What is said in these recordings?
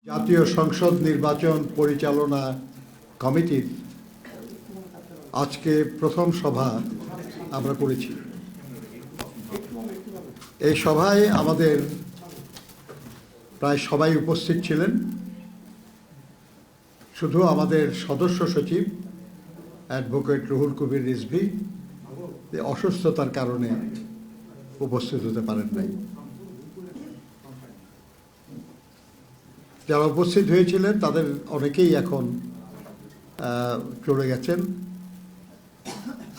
জাতীয় সংসদ নির্বাচন পরিচালনা কমিটির আজকে প্রথম সভা আমরা করেছি। এই সভায় আমাদের প্রায় সবাই উপস্থিত ছিলেন। শুধু আমাদের সদস্য সচিব অ্যাডভোকেট রুহুল কবির রিজভী অসুস্থতার কারণে উপস্থিত হতে পারেন নাই। যারা উপস্থিত হয়েছিলেন তাদের অনেকেই এখন চলে গেছেন।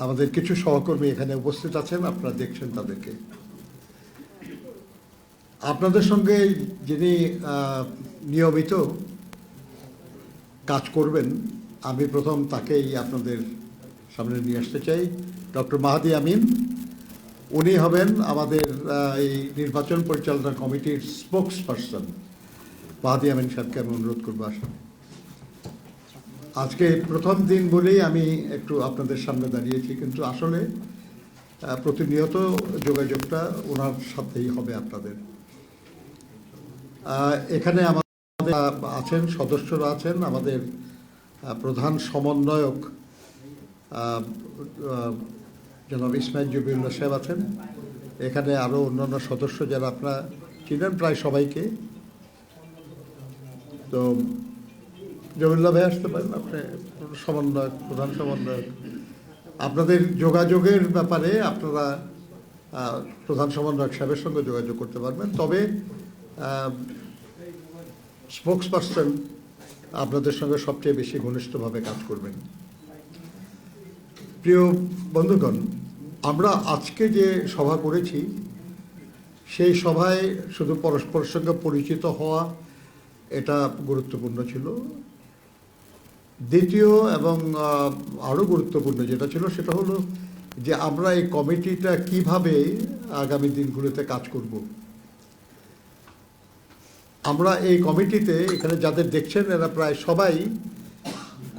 আমাদের কিছু সহকর্মী এখানে উপস্থিত আছেন, আপনারা দেখছেন তাদেরকে। আপনাদের সঙ্গে যিনি নিয়মিত কাজ করবেন, আমি প্রথম তাকেই আপনাদের সামনে নিয়ে আসতে চাই। ডক্টর মাহাদি আমিন, উনি হবেন আমাদের এই নির্বাচন পরিচালনা কমিটির স্পোকস পারসন। মাহাদি আমিন সাহেবকে আমি অনুরোধ করবো আসেন। আজকে প্রথম দিন বলেই আমি একটু আপনাদের সামনে দাঁড়িয়েছি, কিন্তু আসলে প্রতিনিয়ত যোগাযোগটা ওনার সাথেই হবে আপনাদের। এখানে আমাদের আছেন, সদস্যরা আছেন, আমাদের প্রধান সমন্বয়ক জনাব ইসমাইল জবিউল্লাহ সাহেব আছেন। এখানে আরও অন্যান্য সদস্য যারা আপনারা চিনেন প্রায় সবাইকে। তো জবিউল্লাহ ভাই আসতে পারেন, আপনি সমন্বয়ক, প্রধান সমন্বয়ক। আপনাদের যোগাযোগের ব্যাপারে আপনারা প্রধান সমন্বয়ক সাহেবের সঙ্গে যোগাযোগ করতে পারবেন, তবে স্পোকস পারসন আপনাদের সঙ্গে সবচেয়ে বেশি ঘনিষ্ঠভাবে কাজ করবেন। প্রিয় বন্ধুগণ, আমরা আজকে যে সভা করেছি সেই সভায় শুধু পরস্পরের সঙ্গে পরিচিত হওয়া এটা গুরুত্বপূর্ণ ছিল। দ্বিতীয় এবং আরও গুরুত্বপূর্ণ যেটা ছিল সেটা হলো যে আমরা এই কমিটিটা কিভাবে আগামী দিনগুলোতে কাজ করব। আমরা এই কমিটিতে এখানে যাদের দেখছেন এরা প্রায় সবাই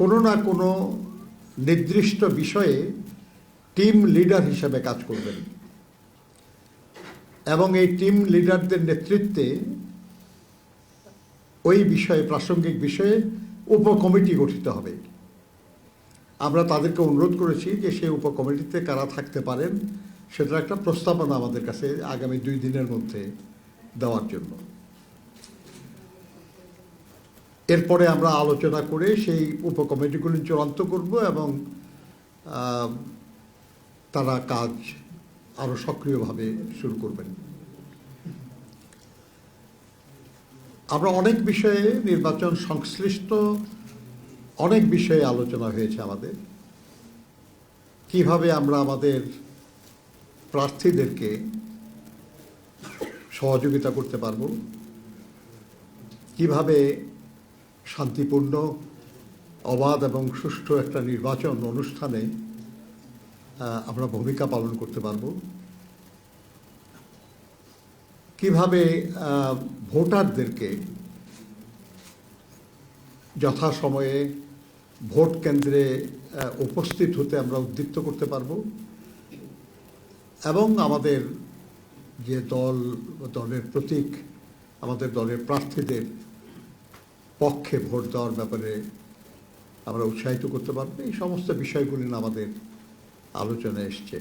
কোনো না কোনো নির্দিষ্ট বিষয়ে টিম লিডার হিসেবে কাজ করবেন, এবং এই টিম লিডারদের নেতৃত্বে ওই বিষয়ে, প্রাসঙ্গিক বিষয়ে উপকমিটি গঠিত হবে। আমরা তাদেরকে অনুরোধ করেছি যে সেই উপকমিটিতে কারা থাকতে পারেন সেটার একটা প্রস্তাবনা আমাদের কাছে আগামী 2 দিনের মধ্যে দেওয়ার জন্য। এরপরে আমরা আলোচনা করে সেই উপকমিটিগুলি চূড়ান্ত করব এবং তারা কাজ আরও সক্রিয়ভাবে শুরু করবেন। আমরা অনেক বিষয়ে, নির্বাচন সংশ্লিষ্ট অনেক বিষয়ে আলোচনা হয়েছে আমাদের। কিভাবে আমরা আমাদের প্রার্থীদেরকে সহযোগিতা করতে পারব, কিভাবে শান্তিপূর্ণ, অবাধ এবং সুষ্ঠু একটা নির্বাচন অনুষ্ঠানে আমরা ভূমিকা পালন করতে পারব, কিভাবে ভোটারদেরকে যথাসময়ে ভোট কেন্দ্রে উপস্থিত হতে আমরা উদ্দীপ্ত করতে পারব, এবং আমাদের যে দলের প্রতীক, আমাদের দলের প্রার্থীদের পক্ষে ভোট দেওয়ার ব্যাপারে আমরা উৎসাহিত করতে পারবো। এই সমস্ত বিষয়গুলি আমাদের আলোচনায় এসছে।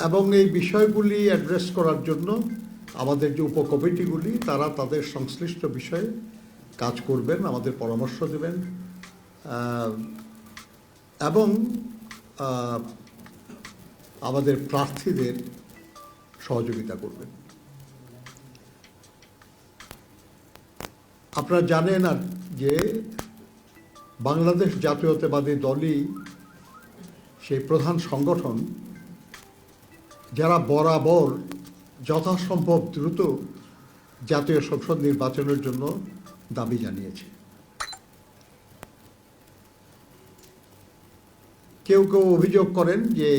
এবং এই বিষয়গুলি অ্যাড্রেস করার জন্য আমাদের যে উপকমিটিগুলি তারা তাদের সংশ্লিষ্ট বিষয়ে কাজ করবেন, আমাদের পরামর্শ দেবেন এবং আমাদের প্রার্থীদের সহযোগিতা করবেন। আপনারা জানেন আর যে বাংলাদেশ জাতীয়তাবাদী দলই সেই প্রধান সংগঠন যারা বরাবর যথাসম্ভব দ্রুত জাতীয় সংসদ নির্বাচনের জন্য দাবি জানিয়েছে। কেউ কেউ অভিযোগ করেন যে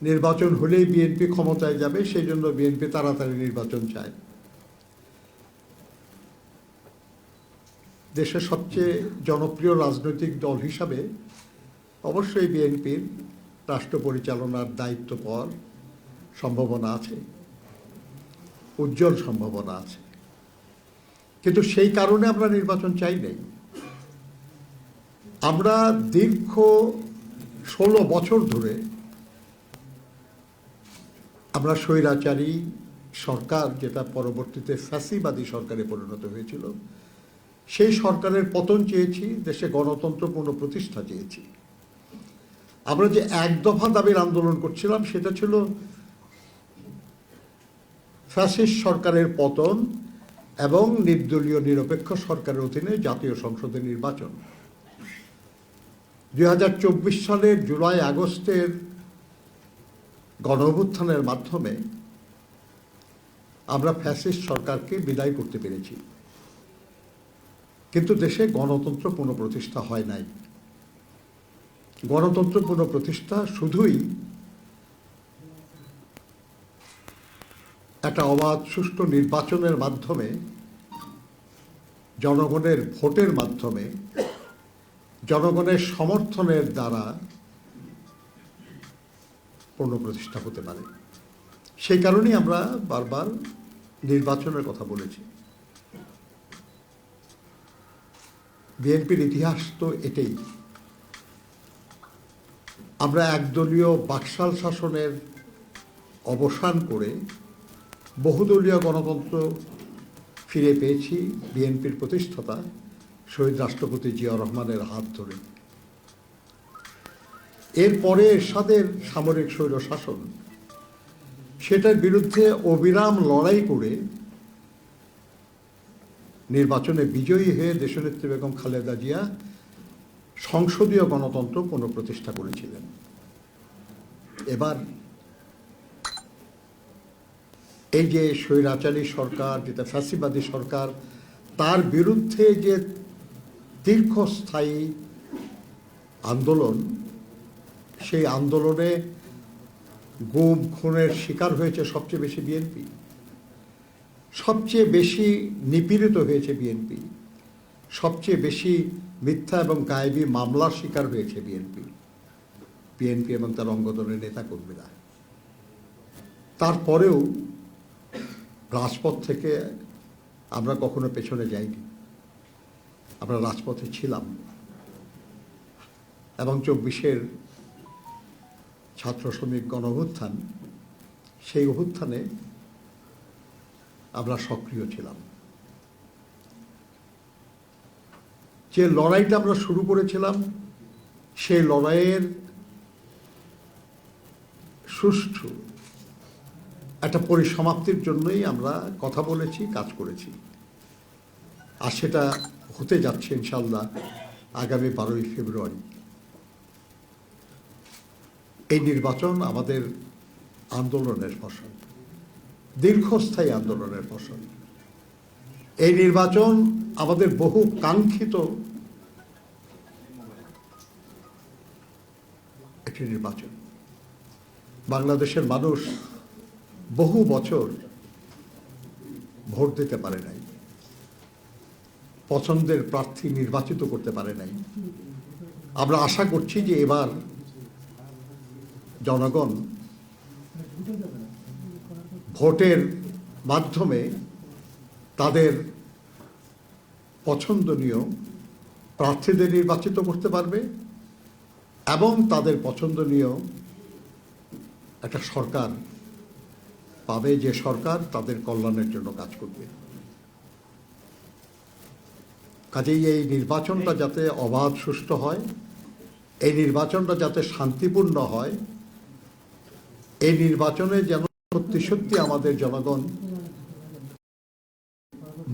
নির্বাচন হলেই বিএনপি ক্ষমতায় যাবে, সেই জন্য বিএনপি তাড়াতাড়ি নির্বাচন চায়। দেশের সবচেয়ে জনপ্রিয় রাজনৈতিক দল হিসাবে অবশ্যই বিএনপির রাষ্ট্র পরিচালনার দায়িত্ব পাওয়ার সম্ভাবনা আছে, উজ্জ্বল সম্ভাবনা আছে, কিন্তু সেই কারণে আমরা নির্বাচন চাই নাই। আমরা দীর্ঘ 16 বছর ধরে আমরা স্বৈরাচারী সরকার, যেটা পরবর্তীতে ফ্যাসিবাদী সরকারে পরিণত হয়েছিল, সেই সরকারের পতন চেয়েছি, দেশে গণতন্ত্র পুনঃপ্রতিষ্ঠা চেয়েছি। আমরা যে এক দফা দাবির আন্দোলন করছিলাম সেটা ছিল ফ্যাসিস্ট সরকারের পতন এবং নির্দলীয় নিরপেক্ষ সরকারের অধীনে জাতীয় সংসদের নির্বাচন। 2024 সালের জুলাই আগস্টের গণঅভ্যুত্থানের মাধ্যমে আমরা ফ্যাসিস্ট সরকারকে বিদায় করতে পেরেছি, কিন্তু দেশে গণতন্ত্র পুনঃপ্রতিষ্ঠা হয় নাই। গণতন্ত্র পুনঃপ্রতিষ্ঠা শুধুই একটা অবাধ সুষ্ঠু নির্বাচনের মাধ্যমে, জনগণের ভোটের মাধ্যমে, জনগণের সমর্থনের দ্বারা পুনঃপ্রতিষ্ঠা হতে পারে। সেই কারণেই আমরা বারবার নির্বাচনের কথা বলেছি। বিএনপির ইতিহাস তো এটাই। আমরা একদলীয় বাকশাল শাসনের অবসান করে বহুদলীয় গণতন্ত্র ফিরে পেয়েছি বিএনপির প্রতিষ্ঠাতা শহীদ রাষ্ট্রপতি জিয়াউর রহমানের হাত ধরে। এরপরে এরশাদের সামরিক স্বৈরশাসন, সেটার বিরুদ্ধে অবিরাম লড়াই করে নির্বাচনে বিজয়ী হয়ে দেশনেত্রী বেগম খালেদা জিয়া সংসদীয় গণতন্ত্র পুনঃপ্রতিষ্ঠা করেছিলেন। এবার এই যে স্বৈরাচারী সরকার, যেটা ফ্যাসিবাদী সরকার, তার বিরুদ্ধে যে দীর্ঘস্থায়ী আন্দোলন, সেই আন্দোলনে গুম খুনের শিকার হয়েছে সবচেয়ে বেশি বিএনপি, সবচেয়ে বেশি নিপীড়িত হয়েছে বিএনপি, সবচেয়ে বেশি মিথ্যা এবং গায়েবী মামলার শিকার হয়েছে বিএনপি এবং তার অঙ্গদলের নেতাকর্মীরা। তারপরেও রাজপথ থেকে আমরা কখনো পেছনে যাইনি, আমরা রাজপথে ছিলাম এবং 24-এর ছাত্র শ্রমিক গণ অভ্যুত্থান, সেই অভ্যুত্থানে আমরা সক্রিয় ছিলাম। যে লড়াইটা আমরা শুরু করেছিলাম, সেই লড়াইয়ের সুষ্ঠু একটা পরিসমাপ্তির জন্যই আমরা কথা বলেছি, কাজ করেছি। আর সেটা হতে যাচ্ছে ইনশাল্লাহ আগামী 12ই ফেব্রুয়ারি। এই নির্বাচন আমাদের আন্দোলনের ফসল, দীর্ঘস্থায়ী আন্দোলনের ফসল। এই নির্বাচন আমাদের বহু কাঙ্ক্ষিত একটি নির্বাচন। বাংলাদেশের মানুষ বহু বছর ভোট দিতে পারে নাই, পছন্দের প্রার্থী নির্বাচিত করতে পারে নাই। আমরা আশা করছি যে এবার জনগণ ভোটের মাধ্যমে তাদের পছন্দনীয় প্রার্থীদের নির্বাচিত করতে পারবে এবং তাদের পছন্দনীয় একটা সরকার পাবে, যে সরকার তাদের কল্যাণের জন্য কাজ করবে। কাজেই এই নির্বাচনটা যাতে অবাধ সুষ্ঠু হয়, এই নির্বাচনটা যাতে শান্তিপূর্ণ হয়, এই নির্বাচনে যেন সত্যি সত্যি আমাদের জনগণ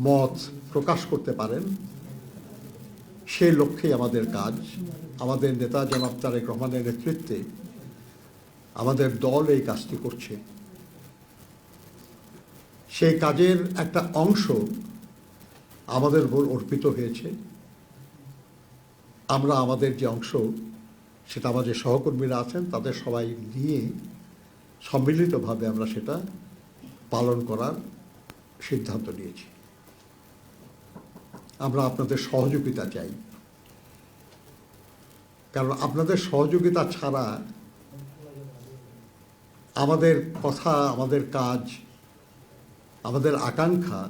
মত প্রকাশ করতে পারেন, সেই লক্ষ্যেই আমাদের কাজ। আমাদের নেতা জনাব তারেক রহমানের নেতৃত্বে আমাদের দল এই কাজটি করছে। সেই কাজের একটা অংশ আমাদের উপর অর্পিত হয়েছে। আমরা আমাদের যে অংশ, সেটা আমাদের সহকর্মীরা আছেন তাদের সবাই নিয়ে সম্মিলিতভাবে আমরা সেটা পালন করার সিদ্ধান্ত নিয়েছি। আমরা আপনাদের সহযোগিতা চাই, কারণ আপনাদের সহযোগিতা ছাড়া আমাদের কথা, আমাদের কাজ, আমাদের আকাঙ্ক্ষা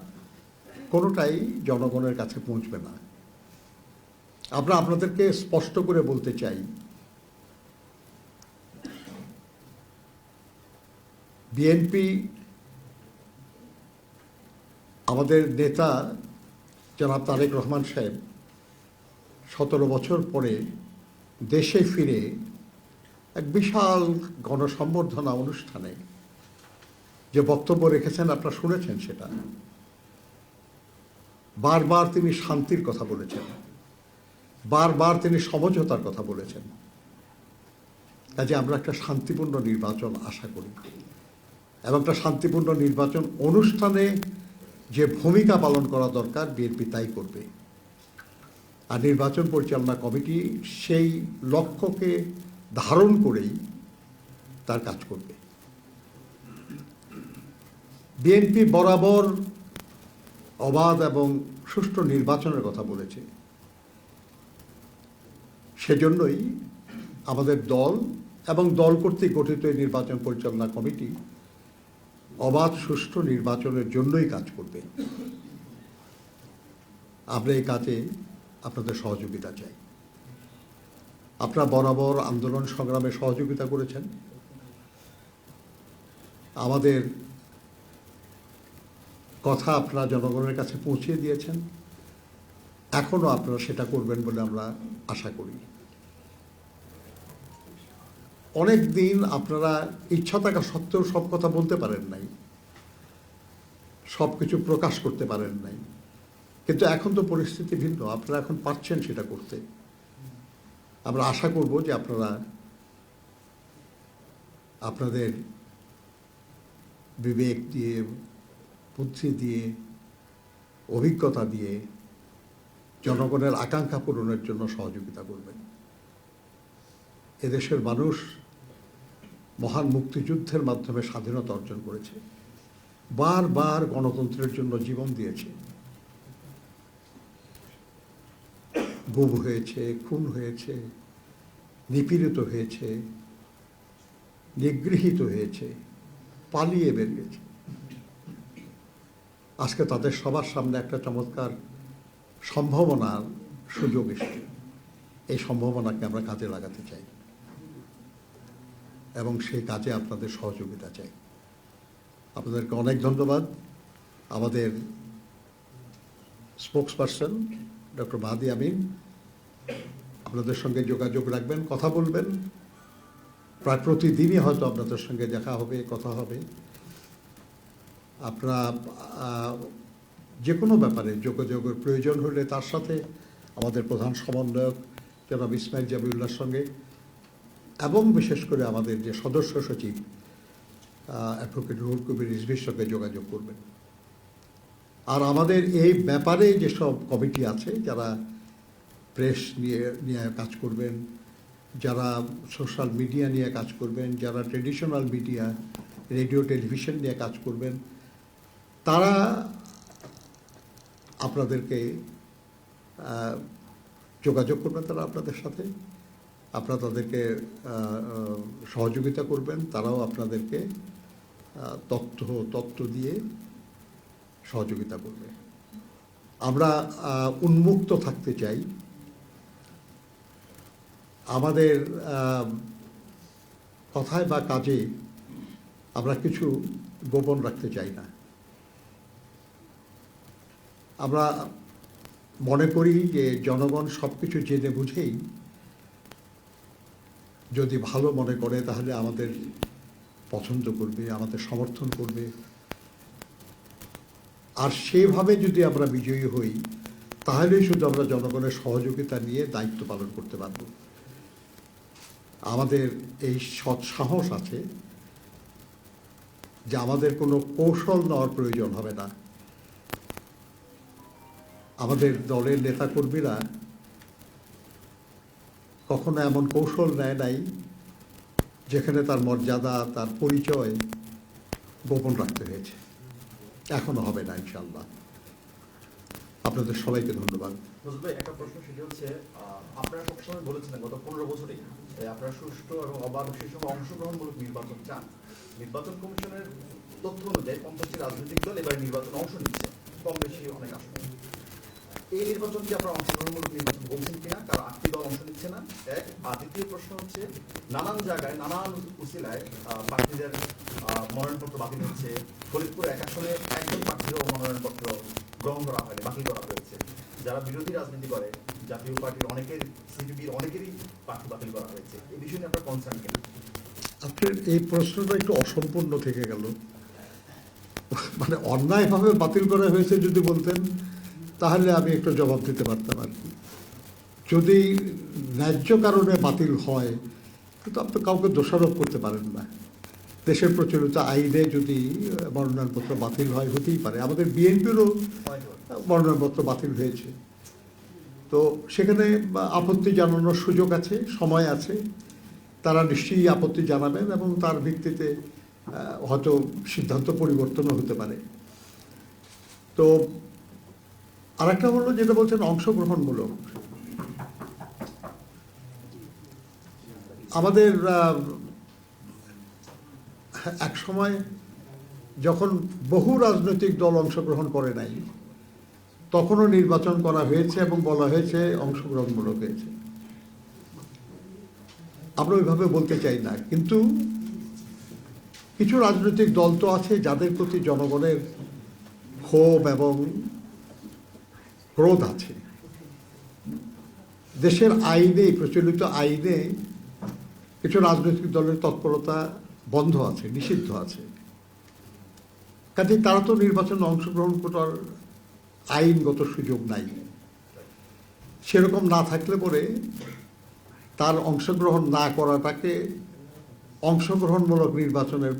কোনোটাই জনগণের কাছে পৌঁছবে না। আমরা আপনাদেরকে স্পষ্ট করে বলতে চাই, বিএনপি, আমাদের নেতা জনাব তারেক রহমান সাহেব 17 বছর পরে দেশে ফিরে এক বিশাল গণসম্বর্ধনা অনুষ্ঠানে যে বক্তব্য রেখেছেন আপনারা শুনেছেন, সেটা বারবার তিনি শান্তির কথা বলেছেন, বারবার তিনি সমঝোতার কথা বলেছেন। কাজে আমরা একটা শান্তিপূর্ণ নির্বাচন আশা করি, এবং একটা শান্তিপূর্ণ নির্বাচন অনুষ্ঠানে যে ভূমিকা পালন করা দরকার বিএনপি তাই করবে। আর নির্বাচন পরিচালনা কমিটি সেই লক্ষ্যকে ধারণ করেই তার কাজ করবে। বিএনপি বরাবর অবাধ এবং সুষ্ঠু নির্বাচনের কথা বলেছে। সেজন্যই আমাদের দল এবং দল কর্তৃক গঠিত এই নির্বাচন পরিচালনা কমিটি অবাধ সুষ্ঠু নির্বাচনের জন্যই কাজ করবে। আমরা এই কাজে আপনাদের সহযোগিতা চাই। আপনারা বরাবর আন্দোলন সংগ্রামে সহযোগিতা করেছেন, আমাদের কথা আপনারা জনগণের কাছে পৌঁছে দিয়েছেন, এখনও আপনারা সেটা করবেন বলে আমরা আশা করি। অনেক দিন আপনারা ইচ্ছা থাকা সত্ত্বেও সব কথা বলতে পারেন নাই, সব কিছু প্রকাশ করতে পারেন নাই, কিন্তু এখন তো পরিস্থিতি ভিন্ন, আপনারা এখন পারছেন সেটা করতে। আমরা আশা করব যে আপনারা আপনাদের বিবেক দিয়ে, বুদ্ধি দিয়ে, অভিজ্ঞতা দিয়ে জনগণের আকাঙ্ক্ষা পূরণের জন্য সহযোগিতা করবেন। এদেশের মানুষ মহান মুক্তিযুদ্ধের মাধ্যমে স্বাধীনতা অর্জন করেছে, বারবার গণতন্ত্রের জন্য জীবন দিয়েছে, গুম হয়েছে, খুন হয়েছে, নিপীড়িত হয়েছে, নিগৃহীত হয়েছে, পালিয়ে বেরিয়েছে। আজকে তাদের সবার সামনে একটা চমৎকার সম্ভাবনার সুযোগ এসেছে। এই সম্ভাবনাকে আমরা কাজে লাগাতে চাই এবং সেই কাজে আপনাদের সহযোগিতা চাই। আপনাদেরকে অনেক ধন্যবাদ। আমাদের স্পোকসপারসন ডক্টর মাহাদি আমিন আপনাদের সঙ্গে যোগাযোগ রাখবেন, কথা বলবেন। প্রায় প্রতিদিনই হয়তো আপনাদের সঙ্গে দেখা হবে, কথা হবে। আপনারা যে কোনো ব্যাপারে যোগাযোগের প্রয়োজন হলে তার সাথে আমাদের প্রধান সমন্বয়ক জনাব ইসমাইল জাবিউল্লাহর সঙ্গে, এবং বিশেষ করে আমাদের যে সদস্য সচিব অ্যাডভোকেট রুহুল কবির রিজভির সঙ্গে যোগাযোগ করবেন। আর আমাদের এই ব্যাপারে যেসব কমিটি আছে, যারা প্রেস নিয়ে কাজ করবেন, যারা সোশ্যাল মিডিয়া নিয়ে কাজ করবেন, যারা ট্রেডিশনাল মিডিয়া, রেডিও টেলিভিশন নিয়ে কাজ করবেন, তারা আপনাদেরকে যোগাযোগ করবেন, তারা আপনাদের সাথে, আপনারা তাদেরকে সহযোগিতা করবেন, তারাও আপনাদেরকে তথ্য দিয়ে সহযোগিতা করবে। আমরা উন্মুক্ত থাকতে চাই, আমাদের কথায় বা কাজে আমরা কিছু গোপন রাখতে চাই না। আমরা মনে করি যে জনগণ সব কিছু জেনে বুঝেই যদি ভালো মনে করে তাহলে আমাদের পছন্দ করবে, আমাদের সমর্থন করবে। আর সেভাবে যদি আমরা বিজয়ী হই তাহলেই শুধু আমরা জনগণের সহযোগিতা নিয়ে দায়িত্ব পালন করতে পারব। আমাদের এই সৎ সাহস আছে যে আমাদের কোনো কৌশল নেওয়ার প্রয়োজন হবে না। আমাদের দলের নেতাকর্মীরা কখনো এমন কৌশল নেয় নাই যেখানে তার মর্যাদা, তার পরিচয় গোপন রাখতে হয়েছে। এখনো হবে না ইনশাআল্লাহ। আপনাদের সবাইকে ধন্যবাদ। একটা প্রশ্ন, সেটা হচ্ছে আপনারা সবসময় বলেছেন গত 15 বছরেই আপনারা সুষ্ঠু এবং অবাধ সেই সঙ্গে অংশগ্রহণমূলক নির্বাচন চান। নির্বাচন কমিশনের তথ্য অনুযায়ী 50টি রাজনৈতিক দল এবারে নির্বাচনে অংশ নিচ্ছে, কম বেশি অনেক আসন। এই নির্বাচন কি আপনারা অংশগ্রহণমূলক নির্বাচন বলছেন কিনা? কারণ 8টি দল অংশ নিচ্ছে না, এক। আর দ্বিতীয় প্রশ্ন হচ্ছে, নানান জায়গায় নানান উসিলায় প্রার্থীদের মনোনয়নপত্র বাতিল হচ্ছে। ফরিদপুর এক আসনে একজন প্রার্থীরও মনোনয়নপত্র গ্রহণ করা হয়নি, বাতিল করা হয়েছে। যারা বিরোধী রাজনীতি করে, জাতীয় পার্টির অনেকের, সিপিবির অনেকেরই প্রার্থী বাতিল করা হয়েছে। এই বিষয়ে নিয়ে আপনার কনসার্ন কিনা? আপনার এই প্রশ্নটা একটু অসম্পূর্ণ থেকে গেল। মানে অন্যায়ভাবে বাতিল করা হয়েছে যদি বলতেন তাহলে আমি একটু জবাব দিতে পারতাম আর কি। যদি ন্যায্য কারণে বাতিল হয় কিন্তু আপনি কাউকে দোষারোপ করতে পারেন না। দেশের প্রচলিত আইনে যদি মনোনয়নপত্র বাতিল হয়, হতেই পারে। আমাদের বিএনপিরও মনোনয়নপত্র বাতিল হয়েছে, তো সেখানে আপত্তি জানানোর সুযোগ আছে, সময় আছে। তারা নিশ্চয়ই আপত্তি জানাবেন এবং তার ভিত্তিতে হয়তো সিদ্ধান্ত পরিবর্তনও হতে পারে। তো আরেকটা হলো যেটা বলছেন অংশগ্রহণমূলক। আমাদের এক সময় যখন বহু রাজনৈতিক দল অংশগ্রহণ করে নাই, তখনও নির্বাচন করা হয়েছে এবং বলা হয়েছে অংশগ্রহণমূলক হয়েছে। আমরা ওইভাবে বলতে চাই না, কিন্তু কিছু রাজনৈতিক দল তো আছে যাদের প্রতি জনগণের ক্ষোভ এবং ক্রোধ আছে। দেশের আইনে, প্রচলিত আইনে কিছু রাজনৈতিক দলের তৎপরতা বন্ধ আছে, নিষিদ্ধ আছে। কাজে তারা তো নির্বাচনে অংশগ্রহণ করার আইনগত সুযোগ নাই। সেরকম না থাকলে পরে তার অংশগ্রহণ না করাটাকে অংশগ্রহণমূলক নির্বাচনের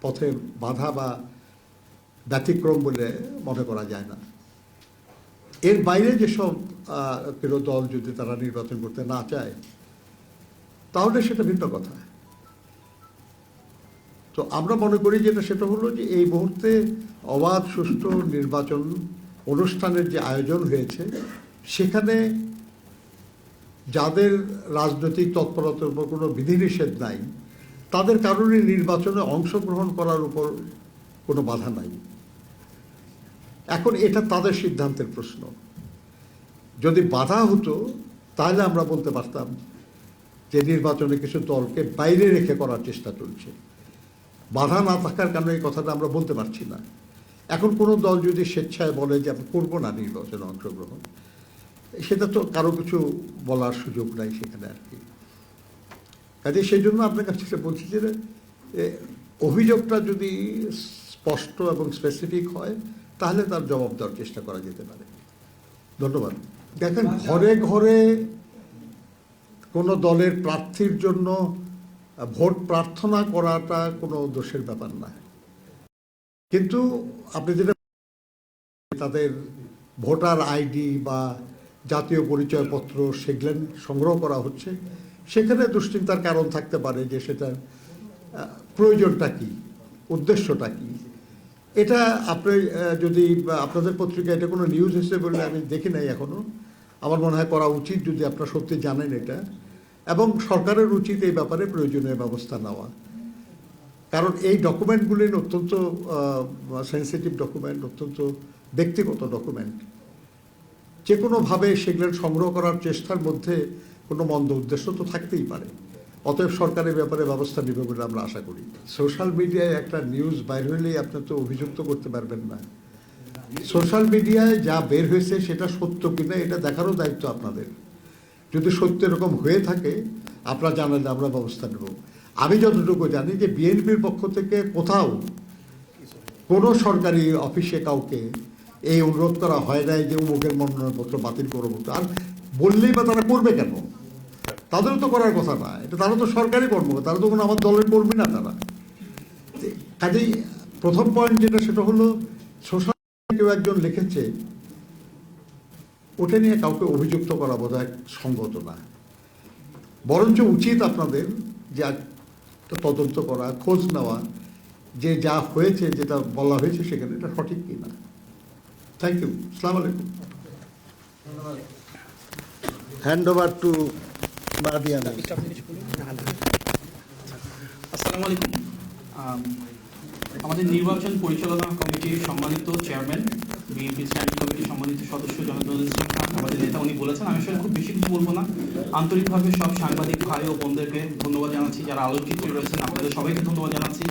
পথে বাধা বা ব্যতিক্রম বলে মনে করা যায় না। এর বাইরে যেসব কোনো দল যদি তারা নির্বাচন করতে না চায় তাহলে সেটা ভিন্ন কথা। তো আমরা মনে করি যেটা সেটা হলো যে এই মুহূর্তে অবাধ সুষ্ঠু নির্বাচন অনুষ্ঠানের যে আয়োজন হয়েছে সেখানে যাদের রাজনৈতিক তৎপরতার উপর কোনো বিধিনিষেধ নাই, তাদের কারণে নির্বাচনে অংশগ্রহণ করার উপর কোনো বাধা নাই। এখন এটা তাদের সিদ্ধান্তের প্রশ্ন। যদি বাধা হতো তাহলে আমরা বলতে পারতাম যে নির্বাচনে কিছু দলকে বাইরে রেখে করার চেষ্টা চলছে। বাধা না থাকার কারণে এই কথাটা আমরা বলতে পারছি না। এখন কোনো দল যদি স্বেচ্ছায় বলে যে আমি করবো না নির্বাচনে অংশগ্রহণ, সেটা তো কারো কিছু বলার সুযোগ নাই সেখানে আর কি। কাজে সেই জন্য আপনার কাছে বলছি যে অভিযোগটা যদি স্পষ্ট এবং স্পেসিফিক হয় তাহলে তার জবাব দেওয়ার চেষ্টা করা যেতে পারে। ধন্যবাদ। দেখেন, ঘরে ঘরে কোনো দলের প্রার্থীর জন্য ভোট প্রার্থনা করাটা কোনো দোষের ব্যাপার না, কিন্তু আপনি যেটা তাদের ভোটার আইডি বা জাতীয় পরিচয়পত্র সেগুলো সংগ্রহ করা হচ্ছে, সেখানে দুশ্চিন্তার কারণ থাকতে পারে যে সেটার প্রয়োজনটা কি, উদ্দেশ্যটা কি। এটা আপনি যদি আপনাদের পত্রিকায় এটা কোনো নিউজ হিসেবে বললে আমি দেখি নাই এখনো। আমার মনে হয় করা উচিত যদি আপনারা সত্যি জানেন এটা, এবং সরকারের উচিত এই ব্যাপারে প্রয়োজনীয় ব্যবস্থা নেওয়া। কারণ এই ডকুমেন্টগুলি অত্যন্ত সেন্সিটিভ ডকুমেন্ট, অত্যন্ত ব্যক্তিগত ডকুমেন্ট। যে কোনোভাবে সেগুলো সংগ্রহ করার চেষ্টার মধ্যে কোনো মন্দ উদ্দেশ্য তো থাকতেই পারে। অতএব সরকারের ব্যাপারে ব্যবস্থা নেবে বলে আমরা আশা করি। সোশ্যাল মিডিয়ায় একটা নিউজ বাইর হলেই আপনি তো অভিযুক্ত করতে পারবেন না। সোশ্যাল মিডিয়ায় যা বের হয়েছে সেটা সত্য কিনা এটা দেখারও দায়িত্ব আপনাদের। যদি সত্য এরকম হয়ে থাকে আপনারা জানালে আমরা ব্যবস্থা নেব। আমি যতটুকু জানি যে বিএনপির পক্ষ থেকে কোথাও কোনো সরকারি অফিসে কাউকে এই অনুরোধ করা হয় নাই যে অমুকের মনোনয়নপত্র বাতিল করবো। আর বললেই বা তারা করবে কেন? তাদেরও তো করার কথা না, এটা তারা তো সরকারি কর্মকর্তা, তারা তো কোনো আমার দলের কর্মী না তারা। কাজেই প্রথম পয়েন্ট যেটা সেটা হলো সোশ্যাল কেউ একজন লিখেছে ওটা নিয়ে কাউকে অভিযুক্ত করা বোধহয় সঙ্গত না। বরঞ্চ উচিত আপনাদের যে তদন্ত করা, খোঁজ নেওয়া যে যা হয়েছে, যেটা বলা হয়েছে সেখানে এটা সঠিক কিনা। Thank you. আসসালামু আলাইকুম। Hand over to Mahadi Amin. আসসালামু আলাইকুম। আম, আমাদের নির্বাচন পরিচালনা কমিটির সম্মানিত চেয়ারম্যান, বিএনপি স্ট্যান্ডিং কমিটির সম্মানিত সদস্য জনাব নজরুল ইসলাম খান, আমাদের নেতা, উনি বলেছেন। আমি আসলে খুব বেশি কিছু বলবো না। আন্তরিকভাবে সব সাংবাদিক ভাই ও বোনদেরকে ধন্যবাদ জানাচ্ছি, যারা আলোকচিত্রে রয়েছেন আপনাদের সবাইকে ধন্যবাদ জানাচ্ছি।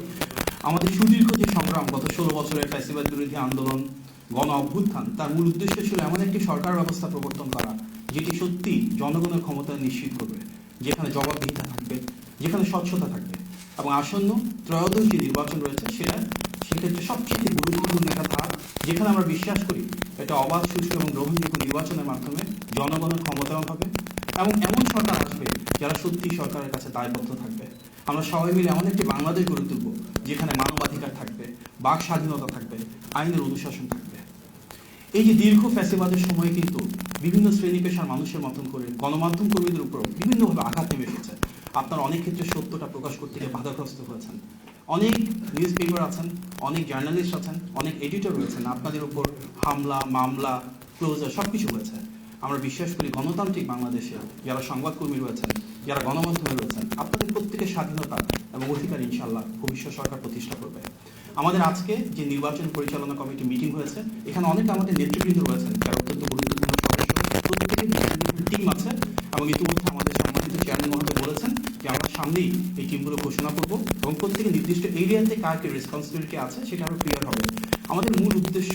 আমাদের সুদীর্ঘ যে সংগ্রাম, গত 16 বছরের ফ্যাসিবাদ বিরোধী আন্দোলন, গণ অভ্যুত্থান, তার মূল উদ্দেশ্য ছিল এমন একটি সরকার ব্যবস্থা প্রবর্তন করা যেটি সত্যি জনগণের ক্ষমতা নিশ্চিত করবে, যেখানে জবাবদিহিতা থাকবে, যেখানে স্বচ্ছতা থাকবে, এবং আসন্ন ত্রয়োদশ যে নির্বাচন রয়েছে সেক্ষেত্রে সবচেয়ে গুরুত্বপূর্ণ একটা ধাপ, যেখানে আমরা বিশ্বাস করি এটা অবাধ, সুষ্ঠু এবং গ্রহণযোগ্য নির্বাচনের মাধ্যমে জনগণের ক্ষমতায়ন হবে এবং এমন সরকার আসবে যারা সত্যি সরকারের কাছে দায়বদ্ধ থাকবে। আমরা সবাই মিলে এমন একটি বাংলাদেশ গড়ে তুলব যেখানে মানবাধিকার থাকবে, বাক স্বাধীনতা থাকবে, আইনের অনুশাসন থাকবে। এই যে দীর্ঘ ফ্যাসিবাদের সময়ে কিন্তু বিভিন্ন শ্রেণী পেশার মানুষের মতন করে গণমাধ্যম কর্মীদের উপর বিভিন্নভাবে আঘাত নেমে এসেছে। আপনারা অনেক ক্ষেত্রে সত্যটা প্রকাশ করতে গিয়ে বাধাগ্রস্ত হয়েছেন। অনেক নিউজ পেপার আছেন, অনেক জার্নালিস্ট আছেন, অনেক এডিটর রয়েছেন, আপনাদের উপর হামলা, মামলা, ক্লোজার সবকিছু হয়েছে। আমরা বিশ্বাস করি গণতান্ত্রিক বাংলাদেশে যারা সংবাদকর্মী রয়েছেন, যারা গণমাধ্যমে রয়েছেন, আপনাদের প্রত্যেকের স্বাধীনতা এবং অধিকার ইনশাআল্লাহ ভবিষ্যৎ সরকার প্রতিষ্ঠা করবে। আমাদের আজকে যে নির্বাচন পরিচালনা কমিটি মিটিং হয়েছে, এখানে অনেকে আমাদের নেতৃবৃন্দ রয়েছেন যারা অত্যন্ত গুরুত্বপূর্ণ সদস্য, প্রত্যেকের টিম আছে এবং ইতিমধ্যে আমাদের সম্মানিত চেয়ারম্যান মহোদয় বলেছেন যে আমরা সামনেই এই টিমগুলো ঘোষণা করব এবং প্রত্যেকে নির্দিষ্ট এরিয়াতে কার কি রেসপন্সিবিলিটি আছে সেটা আরও ক্লিয়ার হবে। আমাদের মূল উদ্দেশ্য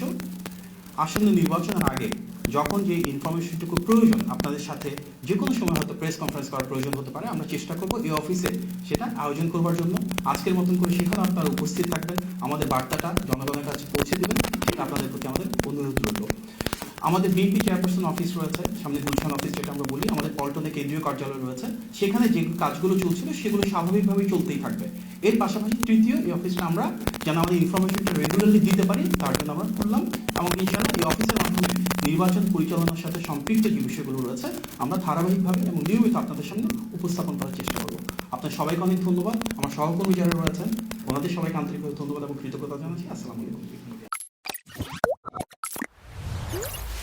আসন্ন নির্বাচনের আগে যখন যে ইনফরমেশনটুকু প্রয়োজন, আপনাদের সাথে যে কোনো সময় হয়তো প্রেস কনফারেন্স করার প্রয়োজন হতে পারে, আমরা চেষ্টা করব এই অফিসে সেটা আয়োজন করবার জন্য। আজকের মতন করে সেখানে আপনারা উপস্থিত থাকবেন, আমাদের বার্তাটা জনগণের কাছে পৌঁছে দেবেন, সেটা আপনাদের প্রতি আমাদের অনুরোধ রইল। আমাদের বিএনপি চেয়ারপারসন অফিস রয়েছে, সামনে গুলশান অফিস যেটা আমরা বলি, আমাদের পল্টনে কেন্দ্রীয় কার্যালয় রয়েছে, সেখানে যে কাজগুলো চলছিল সেগুলো স্বাভাবিকভাবেই চলতেই থাকবে। এর পাশাপাশি তৃতীয় এই অফিসটা আমরা যেন আমাদের ইনফরমেশনটা রেগুলারলি দিতে পারি তার জন্য আমরা করলাম, এবং ইনশাআল্লাহ এই অফিসের মাধ্যমে নির্বাচন পরিচালনার সাথে সম্পৃক্ত যে বিষয়গুলো রয়েছে আমরা ধারাবাহিকভাবে এবং নিয়মিত আপনাদের সামনে উপস্থাপন করার চেষ্টা করব। আপনার সবাইকে অনেক ধন্যবাদ। আমার সহকর্মী যারা রয়েছেন ওনাদের সবাইকে আন্তরিকভাবে ধন্যবাদ এবং কৃতজ্ঞতা জানাচ্ছি। আসসালামু আলাইকুম।